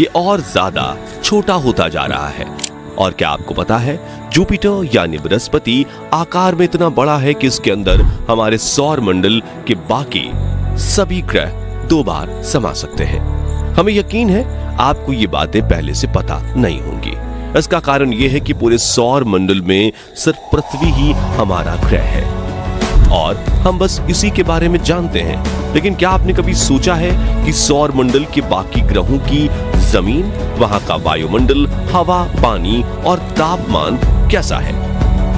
ये और ज्यादा छोटा होता जा रहा है। और क्या आपको पता है, जुपिटर यानी बृहस्पति आकार में इतना बड़ा है कि इसके अंदर हमारे सौर मंडल के बाकी सभी ग्रह 2 बार समा सकते हैं। हमें यकीन है आपको ये बातें पहले से पता नहीं होंगी। इसका कारण यह है कि पूरे सौर मंडल में सिर्फ पृथ्वी ही हमारा ग्रह है और हम बस इसी के बारे में जानते हैं। लेकिन क्या आपने कभी सोचा है कि सौर मंडल के बाकी ग्रहों की जमीन, वहां का वायुमंडल, हवा, पानी और तापमान कैसा है?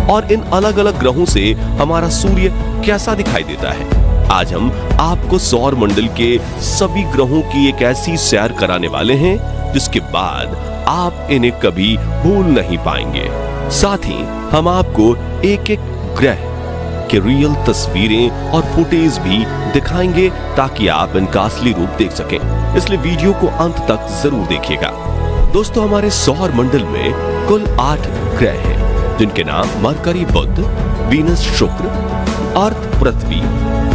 और इन अलग अलग ग्रहों से हमारा सूर्य कैसा दिखाई देता है? आज हम आपको सौर मंडल के सभी ग्रहों की एक ऐसी सैर कराने वाले हैं जिसके बाद आप इन्हें कभी भूल नहीं पाएंगे। साथ ही हम आपको एक एक ग्रह के रियल तस्वीरें और फुटेज भी दिखाएंगे ताकि आप इनका असली रूप देख सकें। इसलिए वीडियो को अंत तक जरूर देखिएगा। दोस्तों, हमारे सौर मंडल में कुल 8 ग्रह हैं जिनके नाम मरकरी बुध, वीनस शुक्र, अर्थ पृथ्वी,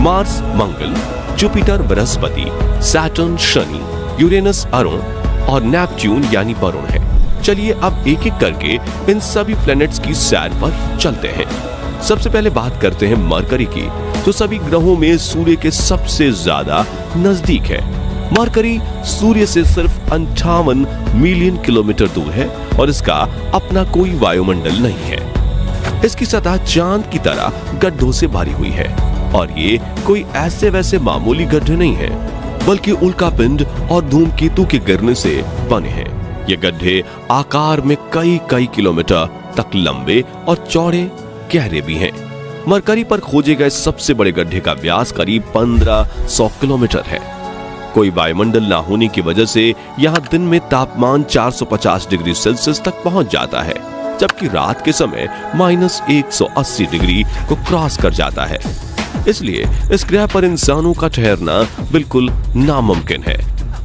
मार्स मंगल, जुपिटर बृहस्पति, सैटर्न शनि, यूरेनस अरुण और नेपच्यून यानी वरुण है। चलिए अब एक एक करके इन सभी प्लैनेट्स की सैर पर चलते हैं। सबसे पहले बात करते हैं मरकरी की, जो सभी ग्रहों में सूर्य के सबसे ज्यादा नजदीक है। मरकरी सूर्य से सिर्फ 58 मिलियन किलोमीटर दूर है और इसका अपना कोई वायुमंडल नहीं है। इसकी सतह चांद की तरह गड्ढों से भरी हुई है और ये कोई ऐसे वैसे मामूली गड्ढे नहीं है, बल्कि उल्कापिंड और धूमकेतु के गिरने से बने हैं। ये गड्ढे आकार में कई कई किलोमीटर तक लंबे और चौड़े गहरे भी हैं। मरकरी पर खोजे गए सबसे बड़े गड्ढे का व्यास करीब 1500 किलोमीटर है। कोई वायुमंडल ना होने की वजह से यहाँ दिन में तापमान 450 डिग्री सेल्सियस तक पहुंच जाता है, जबकि रात के समय -180 डिग्री को क्रॉस कर जाता है। इसलिए इस ग्रह पर इंसानों का ठहरना बिल्कुल नामुमकिन है।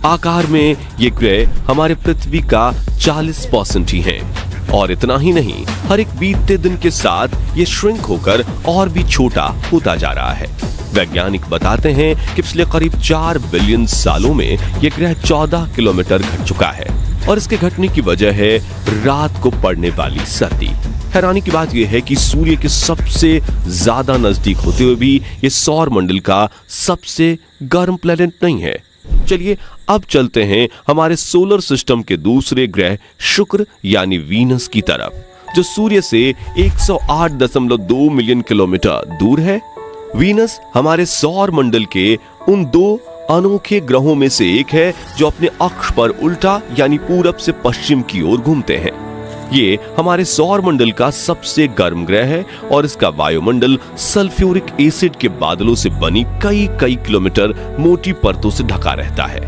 आकार में ये ग्रह हमारे पृथ्वी का 40% ही है। और इतना ही नहीं, हर एक बीतते दिन के साथ ये श्रिंक होकर और भी छोटा होता जा रहा है। वैज्ञानिक बताते हैं कि पिछले करीब 4 बिलियन सालों में ये ग्रह 14 किलोमीटर घट चुका है और इसके घटने की वजह है रात को पड़ने वाली सर्दी। हैरानी की बात यह है कि सूर्य के सबसे ज्यादा नजदीक होते हुए भी ये सौर मंडल का सबसे गर्म प्लेनेट नहीं है। चलिए अब चलते हैं हमारे सोलर सिस्टम के दूसरे ग्रह शुक्र यानी वीनस की तरफ, जो सूर्य से 108.2 मिलियन किलोमीटर दूर है। वीनस हमारे सौर मंडल के उन 2 अनोखे ग्रहों में से एक है जो अपने अक्ष पर उल्टा यानी पूरब से पश्चिम की ओर घूमते हैं। ये हमारे सौर मंडल का सबसे गर्म ग्रह है और इसका वायुमंडल सल्फ्यूरिक एसिड के बादलों से बनी कई कई किलोमीटर मोटी परतों से ढका रहता है।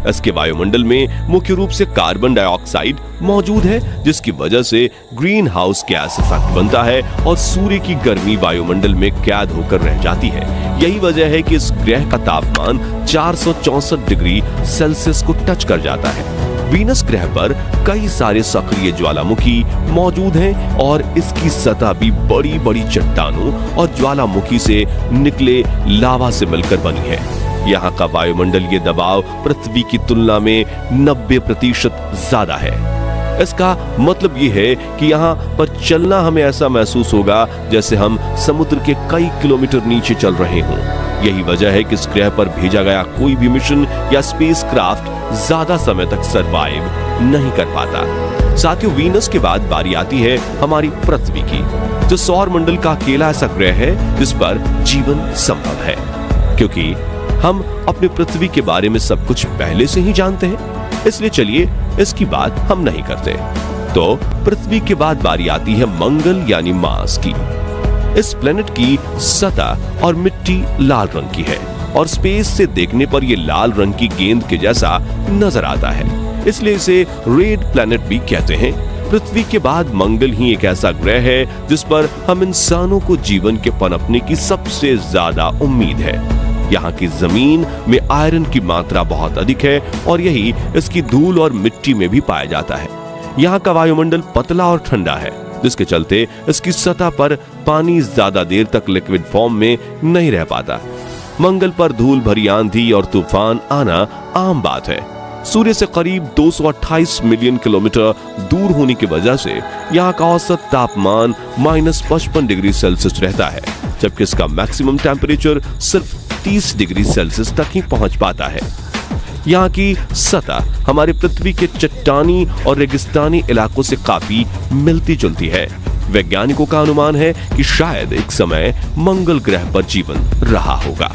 इसके वायुमंडल में मुख्य रूप से कार्बन डाइऑक्साइड मौजूद है, जिसकी वजह से ग्रीन हाउस गैस इफेक्ट बनता है और सूर्य की गर्मी वायुमंडल में कैद होकर रह जाती है। यही वजह है कि इस ग्रह का तापमान 464 डिग्री सेल्सियस को टच कर जाता है। वीनस ग्रह पर कई सारे सक्रिय ज्वालामुखी मौजूद हैं और इसकी सतह भी बड़ी बड़ी चट्टानों और ज्वालामुखी से निकले लावा से मिलकर बनी है। यहाँ का वायुमंडलीय दबाव पृथ्वी की तुलना में 90% ज्यादा है। इसका मतलब ये है कि यहाँ पर चलना हमें ऐसा महसूस होगा जैसे हम समुद्र के कई किलोमीटर नीचे चल रहे हों। यही वजह है कि इस ग्रह पर भेजा गया कोई भी मिशन या स्पेसक्राफ्ट ज्यादा समय तक सरवाइव नहीं कर पाता। साथियों, वीनस के बाद बारी आती है हमारी पृथ्वी की, जो सौर मंडल का अकेला ऐसा ग्रह है जिस पर जीवन संभव है। क्योंकि हम अपनी पृथ्वी के बारे में सब कुछ पहले से ही जानते हैं, इसलिए चलिए इसकी बात हम नहीं करते। तो पृथ्वी के बाद बारी आती है मंगल यानी मार्स की। इस प्लेनेट की सतह और मिट्टी लाल रंग की है और स्पेस से देखने पर यह लाल रंग की गेंद के जैसा नजर आता है, इसलिए इसे रेड प्लेनेट भी कहते हैं। पृथ्वी के बाद मंगल ही एक ऐसा ग्रह है जिस पर हम इंसानों को जीवन के पनपने की सबसे ज्यादा उम्मीद है। यहाँ की जमीन में आयरन की मात्रा बहुत अधिक है और यही इसकी धूल और मिट्टी में भी पाया जाता है। यहाँ का वायुमंडल पतला और ठंडा है, जिसके चलते इसकी सतह पर पानी ज्यादा देर तक लिक्विड फॉर्म में नहीं रह पाता। मंगल पर धूल भरी आंधी और तूफान आना आम बात है सूर्य से करीब 228 मिलियन किलोमीटर दूर होने की वजह से यहाँ का औसत तापमान -55 डिग्री सेल्सियस रहता है, जबकि इसका मैक्सिमम टेम्परेचर सिर्फ 30 डिग्री सेल्सियस तक ही पहुंच पाता है। यहाँ की सतह हमारे पृथ्वी के चट्टानी और रेगिस्तानी इलाकों से काफी मिलती जुलती है। वैज्ञानिकों का अनुमान है कि शायद एक समय मंगल ग्रह पर जीवन रहा होगा।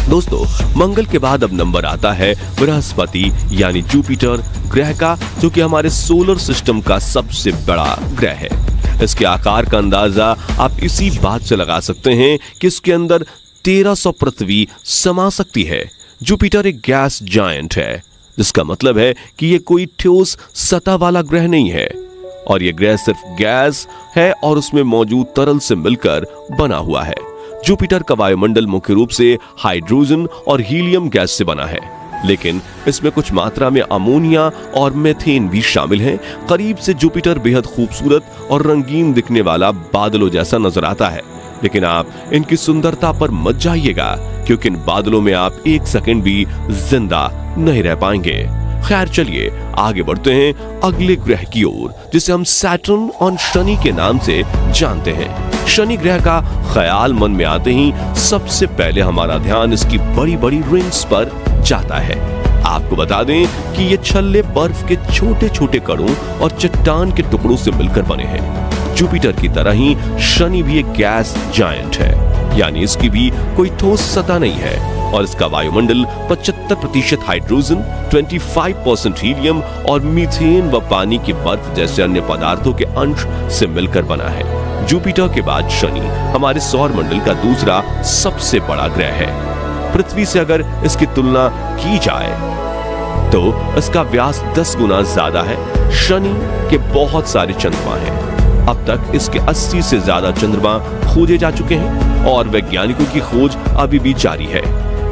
दोस्तों, मंगल के बाद अब नंबर आता है बृहस्पति यानी जुपिटर ग्रह का, जो कि हमारे सोलर सिस्टम का सबसे बड़ा ग्रह है। इसके आकार का अंदाजा आप इसी बात से लगा सकते हैं कि इसके अंदर 1300 पृथ्वी समा सकती है। जुपिटर एक गैस जायंट है, जिसका मतलब है कि यह कोई ठोस सतह वाला ग्रह नहीं है, और यह ग्रह सिर्फ गैस है और उसमें मौजूद तरल से मिलकर बना हुआ है। जुपिटर का वायुमंडल मुख्य रूप से हाइड्रोजन और हीलियम गैस से बना है, लेकिन इसमें कुछ मात्रा में अमोनिया और मीथेन भी शामिल हैं। करीब से जुपिटर बेहद खूबसूरत और रंगीन दिखने वाला बादलों जैसा नजर आता है, लेकिन आप इनकी सुंदरता पर मत जाइएगा, क्योंकि इन बादलों में आप एक सेकंड भी जिंदा नहीं रह पाएंगे। खैर, चलिए आगे बढ़ते हैं अगले ग्रह की ओर, जिसे हम सैटर्न और शनि के नाम से जानते हैं। शनि ग्रह का ख्याल मन में आते ही सबसे पहले हमारा ध्यान इसकी बड़ी बड़ी रिंग्स पर जाता है। आपको बता दें कि ये छल्ले बर्फ के छोटे छोटे कणों और चट्टान के टुकड़ों से मिलकर बने हैं। जुपिटर की तरह ही शनि भी एक गैस जायंट है, यानी इसकी भी कोई ठोस सतह नहीं है, और इसका वायुमंडल 75% हाइड्रोजन, 25% हीलियम और मीथेन व पानी की बर्फ जैसे अन्य पदार्थों के अंश से मिलकर बना है। जुपिटर के बाद शनि हमारे सौर मंडल का दूसरा सबसे बड़ा ग्रह है। पृथ्वी से अगर इसकी तुलना की जाए तो इसका व्यास 10 गुना ज्यादा है। शनि के बहुत सारे चंद्रमा हैं। अब तक इसके 80 से ज्यादा चंद्रमा खोजे जा चुके हैं, और वैज्ञानिकों की खोज अभी भी जारी है।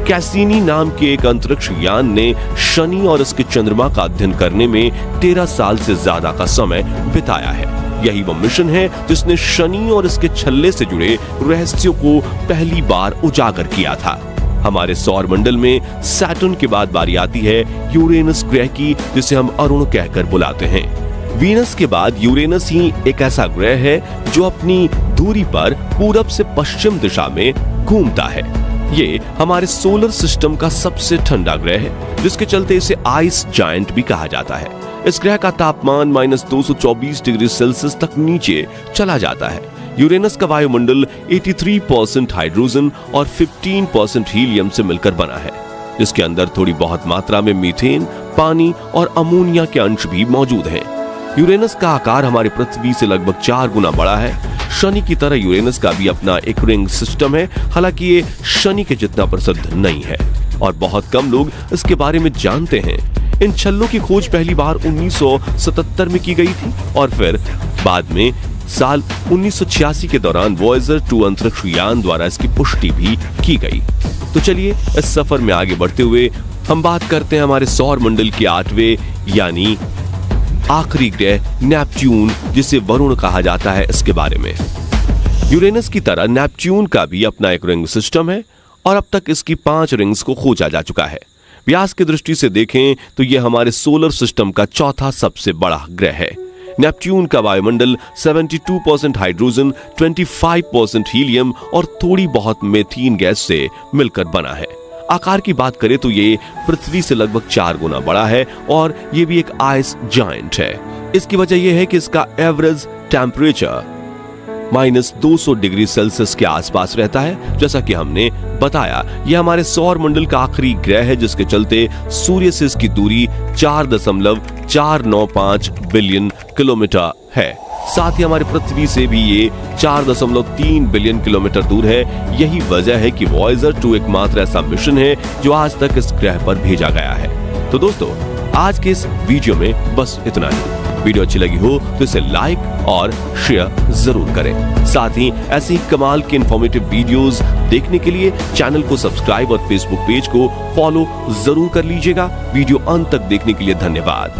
कैसिनी नाम के एक अंतरिक्ष यान ने शनि और इसके चंद्रमा का अध्ययन करने में 13 साल से ज्यादा का समय बिताया है। यही वो मिशन है जिसने शनि और इसके छल्ले से जुड़े रहस्यों को पहली बार उजागर किया था। हमारे सौर मंडल में सैटर्न के बाद बारी आती है यूरेनस ग्रह की, जिसे हम अरुण कहकर बुलाते हैं। वीनस के बाद यूरेनस ही एक ऐसा ग्रह है जो अपनी दूरी पर पूरब से पश्चिम दिशा में घूमता है। ये हमारे सोलर सिस्टम का सबसे ठंडा ग्रह है, जिसके चलते इसे आइस जायंट भी कहा जाता है। इस ग्रह का तापमान -224 डिग्री सेल्सियस तक नीचे चला जाता है। यूरेनस का वायुमंडल 83% हाइड्रोजन और 15% हीलियम से मिलकर बना है, जिसके अंदर थोड़ी बहुत मात्रा में मीथेन, पानी और अमोनिया के अंश भी मौजूद हैं। यूरेनस का आकार हमारी पृथ्वी से लगभग 4 गुना बड़ा है। शनि की तरह यूरेनस का भी अपना एक रिंग सिस्टम है, हालांकि ये शनि के जितना प्रसिद्ध नहीं है और बहुत कम लोग इसके बारे में जानते हैं। इन छल्लों की खोज पहली बार 1977 में की गई थी, और फिर बाद में साल 1986 के दौरान वॉयेजर 2 अंतरिक्ष यान द्वारा इसकी पुष्टि भी की गई। तो चलिए इस सफर में आगे बढ़ते हुए हम बात करते हैं हमारे सौर मंडल के 8वें यानी आखिरी ग्रह नेपच्यून, जिसे वरुण कहा जाता है, इसके बारे में। यूरेनस की तरह नेपच्यून का भी अपना एक रिंग सिस्टम है, और अब तक इसकी 5 रिंग्स को खोजा जा चुका है। व्यास की दृष्टि से देखें तो यह हमारे सोलर सिस्टम का चौथा सबसे बड़ा ग्रह है। नेपच्यून का वायुमंडल 72% हाइड्रोजन, 25% हीलियम और थोड़ी बहुत मीथेन गैस से मिलकर बना है। आकार की बात करें तो ये पृथ्वी से लगभग 4 गुना बड़ा है, और ये भी एक आइस जायंट है। इसकी वजह यह है कि इसका एवरेज टेम्परेचर -200 डिग्री सेल्सियस के आसपास रहता है। जैसा कि हमने बताया, यह हमारे सौर मंडल का आखिरी ग्रह है, जिसके चलते सूर्य से इसकी दूरी 4.495 बिलियन किलोमीटर है। साथ ही हमारी पृथ्वी से भी ये 4.3 बिलियन किलोमीटर दूर है। यही वजह है कि वॉयेजर 2 एकमात्र ऐसा मिशन है जो आज तक इस ग्रह पर भेजा गया है। तो दोस्तों, आज के इस वीडियो में बस इतना ही। वीडियो अच्छी लगी हो तो इसे लाइक और शेयर जरूर करें। साथ ही ऐसे ही कमाल के इंफॉर्मेटिव वीडियोस देखने के लिए चैनल को सब्सक्राइब और फेसबुक पेज को फॉलो जरूर कर लीजिएगा। वीडियो अंत तक देखने के लिए धन्यवाद।